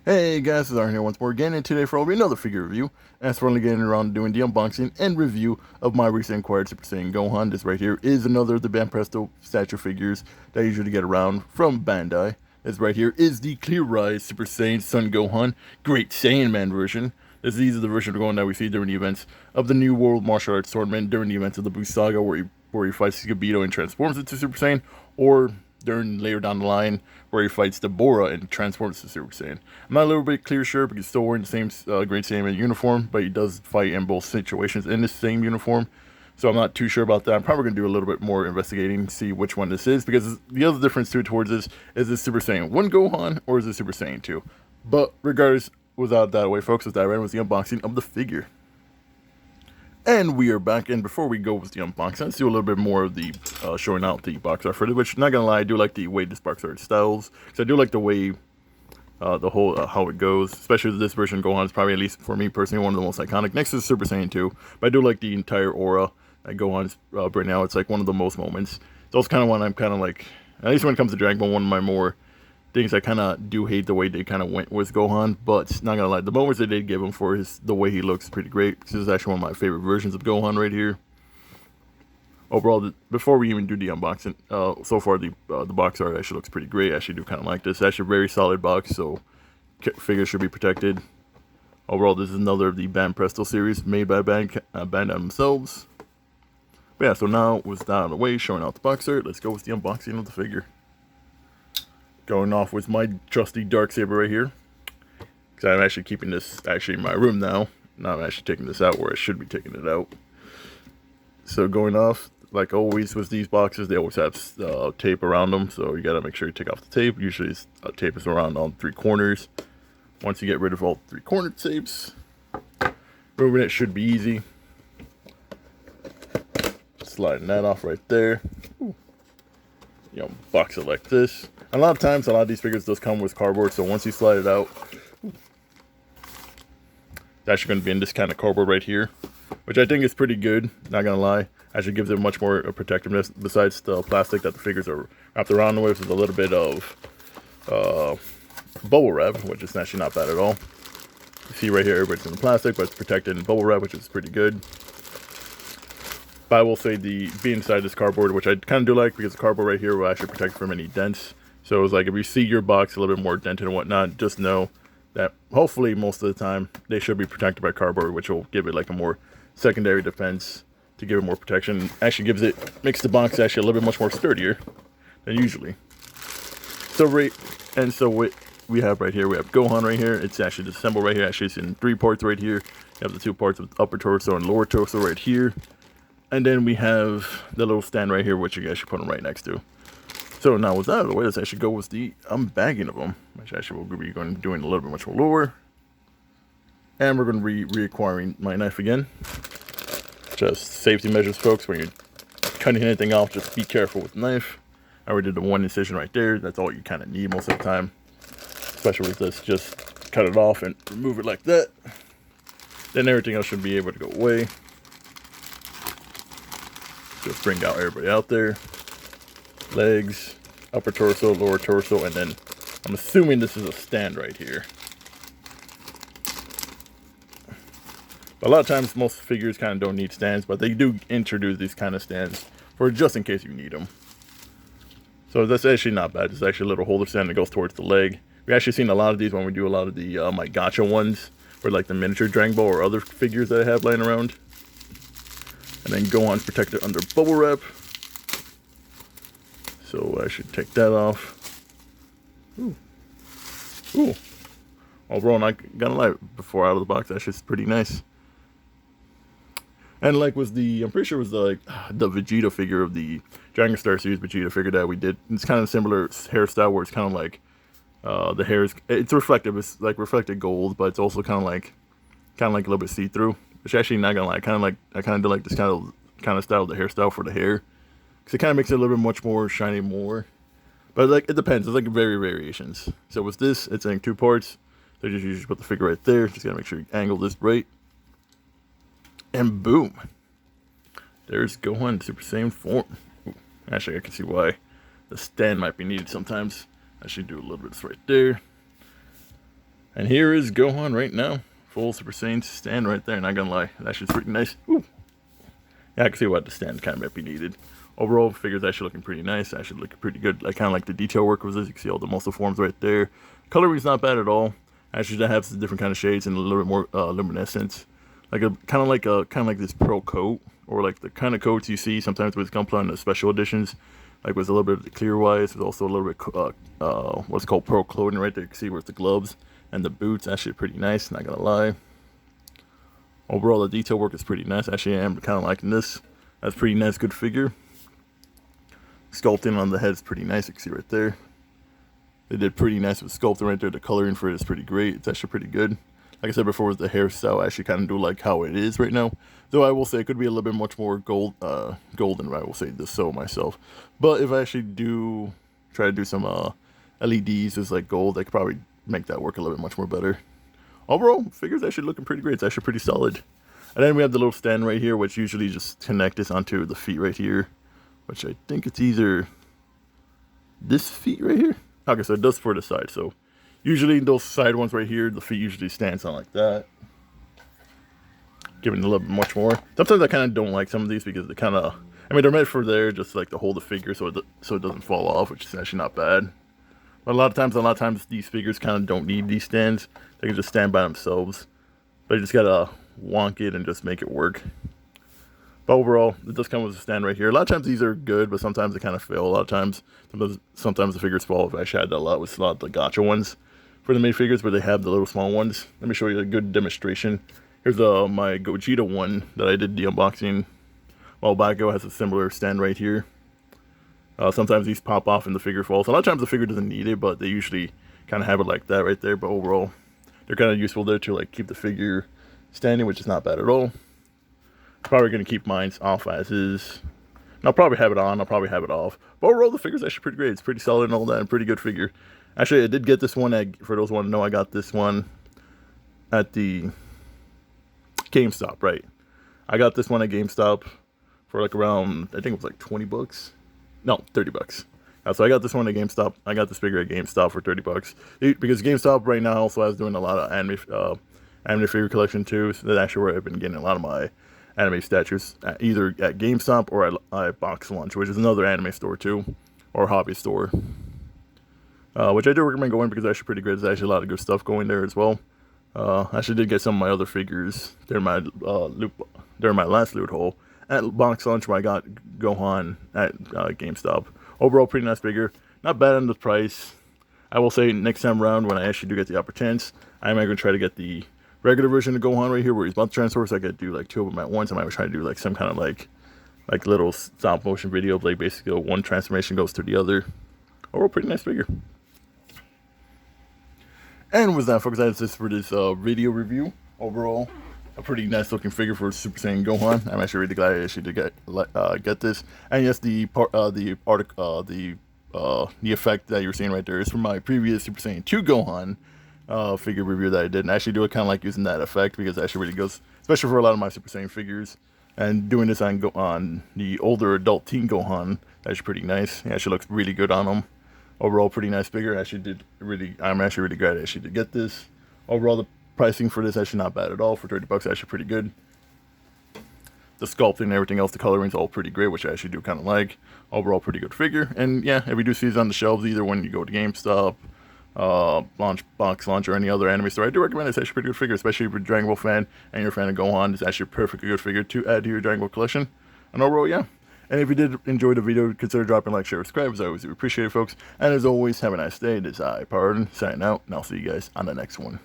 Hey guys, it's Aaron here once more again, and today for will be another figure review. As finally getting around to doing the unboxing and review of my recently acquired Super Saiyan Gohan. This right here is another of the banpresto statue figures that I usually get around from Bandai. This right here is the Clearise Super Saiyan Son Gohan Great Saiyan Man version. These are the version of Gohan that we see during the events of the New World Martial Arts Tournament, during the events of the Buu Saga, where he fights Gabito and transforms into Super Saiyan, or during later down the line where he fights Deborah and transforms to Super Saiyan. I'm not a little bit clear sure because he's still wearing the same Great Saiyan uniform, but he does fight in both situations in the same uniform. So I'm not too sure about that. I'm probably going to do a little bit more investigating, see which one this is, because the other difference too towards this is this Super Saiyan 1 Gohan or is this Super Saiyan 2? But regardless, without that away, folks, let's dive right in with the unboxing of the figure. And we are back, and before we go with the unboxing, let's do a little bit more of the showing out the box art for it, which, not gonna lie, I do like the way this box art styles, because I do like the way the whole how it goes, especially this version of Gohan is probably, at least for me personally, one of the most iconic, next to Super Saiyan 2, but I do like the entire aura that Gohan's right now. It's like one of the most moments. It's also kind of one I'm kind of like, at least when it comes to Dragon Ball, one of my more things. I kind of do hate the way they kind of went with Gohan, but not gonna lie, the moments they did give him for the way he looks pretty great. This is actually one of my favorite versions of Gohan right here. Overall, before we even do the unboxing, so far the box art actually looks pretty great. I actually do kind of like this. It's actually a very solid box, so figures should be protected. Overall, this is another of the banpresto series made by Bandai themselves. But yeah, so now with that out of the way, showing out the box art, let's go with the unboxing of the figure. Going off with my trusty Darksaber right here, because I'm actually keeping this in my room now. Now I'm actually taking this out where I should be taking it out. So going off, like always with these boxes, they always have tape around them, so you gotta make sure you take off the tape. Usually tape is around on 3 corners. Once you get rid of all 3 corner tapes, removing it should be easy. Sliding that off right there. Ooh. You know, box it like this. A lot of times, a lot of these figures does come with cardboard, so once you slide it out, it's actually going to be in this kind of cardboard right here, which I think is pretty good, not going to lie. Actually gives it much more protectiveness, besides the plastic that the figures are wrapped around with. There's a little bit of bubble wrap, which is actually not bad at all. You see right here, everybody's in the plastic, but it's protected in bubble wrap, which is pretty good. But I will say the being inside this cardboard, which I kind of do like, because the cardboard right here will actually protect from any dents. So it's like if you see your box a little bit more dented and whatnot, just know that hopefully most of the time they should be protected by cardboard, which will give it like a more secondary defense to give it more protection. Actually makes the box actually a little bit much more sturdier than usually. So what we have right here, we have Gohan right here. It's actually disassembled right here. Actually, it's in 3 parts right here. You have the 2 parts of upper torso and lower torso right here. And then we have the little stand right here, which you guys should put them right next to. So now with that out of the way, let's actually go with the unbagging of them, which actually we'll be doing a little bit much lower. And we're going to be reacquiring my knife again. Just safety measures, folks. When you're cutting anything off, just be careful with the knife. I already did the 1 incision right there. That's all you kind of need most of the time. Especially with this, just cut it off and remove it like that. Then everything else should be able to go away. Just bring out everybody out there. Legs, upper torso, lower torso, and then I'm assuming this is a stand right here. But a lot of times most figures kind of don't need stands, but they do introduce these kind of stands for just in case you need them. So that's actually not bad. It's actually a little holder stand that goes towards the leg. We've actually seen a lot of these when we do a lot of the my gacha ones, for like the miniature Dragon Ball or other figures that I have lying around. And then Gohan's protected under bubble wrap. So I should take that off. Ooh. Ooh. Overall, not gonna lie, before out of the box, that's just pretty nice. And like I'm pretty sure it was the Vegeta figure of the Dragon Star series Vegeta figure that we did. It's kind of similar hairstyle where it's kind of like the hair it's reflective. It's like reflected gold, but it's also kind of like a little bit see-through. Which actually, not gonna lie, I kind of do like this kind of style of the hairstyle for the hair. Because it kind of makes it a little bit much more shiny more. But like, it depends. It's like variations. So with this, it's in 2 parts. So just usually put the figure right there. Just gotta make sure you angle this right. And boom. There's Gohan Super Saiyan form. Ooh, actually, I can see why the stand might be needed sometimes. I should do a little bit of this right there. And here is Gohan right now. Full Super Saiyan stand right there, not gonna lie. That shit's pretty nice. Ooh. Yeah, I can see what the stand kind of might be needed. Overall, figure's actually looking pretty nice. Actually looking pretty good. I kind of like the detail work with this. You can see all the muscle forms right there. Coloring's not bad at all. Actually, that has some different kind of shades and a little bit more luminescence. Like a kind of like this pearl coat, or like the kind of coats you see sometimes with Gunpla in the special editions. Like with a little bit of the Clearise, there's also a little bit what's called pearl clothing right there. You can see with the gloves and the boots. Actually pretty nice. Not gonna lie. Overall, the detail work is pretty nice. Actually, I am kind of liking this. That's pretty nice, good figure. Sculpting on the head is pretty nice. You can see right there. They did pretty nice with sculpting right there. The coloring for it is pretty great. It's actually pretty good. Like I said before, with the hairstyle, I actually kind of do like how it is right now. Though I will say it could be a little bit much more golden, I will say this so myself. But if I actually do try to do some LEDs as like gold, I could probably make that work a little bit much more better. Overall, figure's actually looking pretty great. It's actually pretty solid. And then we have the little stand right here, which usually just connect this onto the feet right here. Which I think it's either this feet right here. Okay, so it does for the side. So usually those side ones right here, the feet usually stands on like that. Giving it a little bit much more. Sometimes I kind of don't like some of these because they kind of, I mean, they're meant for there just like to hold the figure so it doesn't fall off, which is actually not bad. But a lot of times these figures kind of don't need these stands. They can just stand by themselves. But you just gotta wonk it and just make it work. But overall, it does come with a stand right here. A lot of times these are good, but sometimes they kind of fail. A lot of times, sometimes the figures fall. I've actually had that a lot with a lot of the gacha ones for the main figures, where they have the little small ones. Let me show you a good demonstration. Here's my Gogeta one that I did the unboxing a while back ago. It has a similar stand right here. Sometimes these pop off and the figure falls. A lot of times the figure doesn't need it, but they usually kind of have it like that right there. But overall, they're kind of useful there to like keep the figure standing, which is not bad at all. Probably going to keep mine off as is. And I'll probably have it on, I'll probably have it off. But overall, the figure's actually pretty great. It's pretty solid and all that, and pretty good figure. Actually, I did get this one for those who want to know, I got this one at the GameStop, right? I got this one at GameStop for like around, I think it was like 20 bucks. No, 30 bucks. So I got this one at GameStop. I got this figure at GameStop for 30 bucks. Because GameStop right now also has doing a lot of anime figure collection too. So that's actually where I've been getting a lot of my anime statues, either at GameStop or at Box Lunch, which is another anime store too, or hobby store. Which I do recommend going because it's actually pretty good. There's actually a lot of good stuff going there as well. I actually did get some of my other figures during my last loot haul at Box Lunch, where I got Gohan at GameStop. Overall, pretty nice figure. Not bad on the price. I will say next time around, when I actually do get the opportunity, I am going to try to get the regular version of Gohan right here, where he's about to transfer, so I could do like 2 of them at once. I might try to do like some kind of like little stop motion video, like basically one transformation goes to the other. Overall, pretty nice figure. And with that, folks, that's it for this video review. Overall, a pretty nice looking figure for Super Saiyan Gohan. I'm actually really glad I actually did get this. And yes, the effect that you're seeing right there is from my previous Super Saiyan 2 Gohan figure review that I did. And I actually do it kind of like using that effect because it actually really goes, especially for a lot of my Super Saiyan figures. And doing this on the older adult teen Gohan, that's pretty nice. It actually looks really good on him. Overall, pretty nice figure. I'm actually really glad I actually did get this. Overall, the pricing for this actually not bad at all. For 30 bucks, actually pretty good. The sculpting and everything else, the coloring's all pretty great, which I actually do kind of like. Overall, pretty good figure. And yeah, if you do see these on the shelves, either when you go to GameStop, Box Launch, or any other anime store, I do recommend it's actually a pretty good figure, especially if you're a Dragon Ball fan and you're a fan of Gohan. It's actually a perfectly good figure to add to your Dragon Ball collection. And overall, yeah. And if you did enjoy the video, consider dropping a like, share, subscribe, as I always do appreciate it, folks. And as always, have a nice day. This is I, Pardon, signing out, and I'll see you guys on the next one.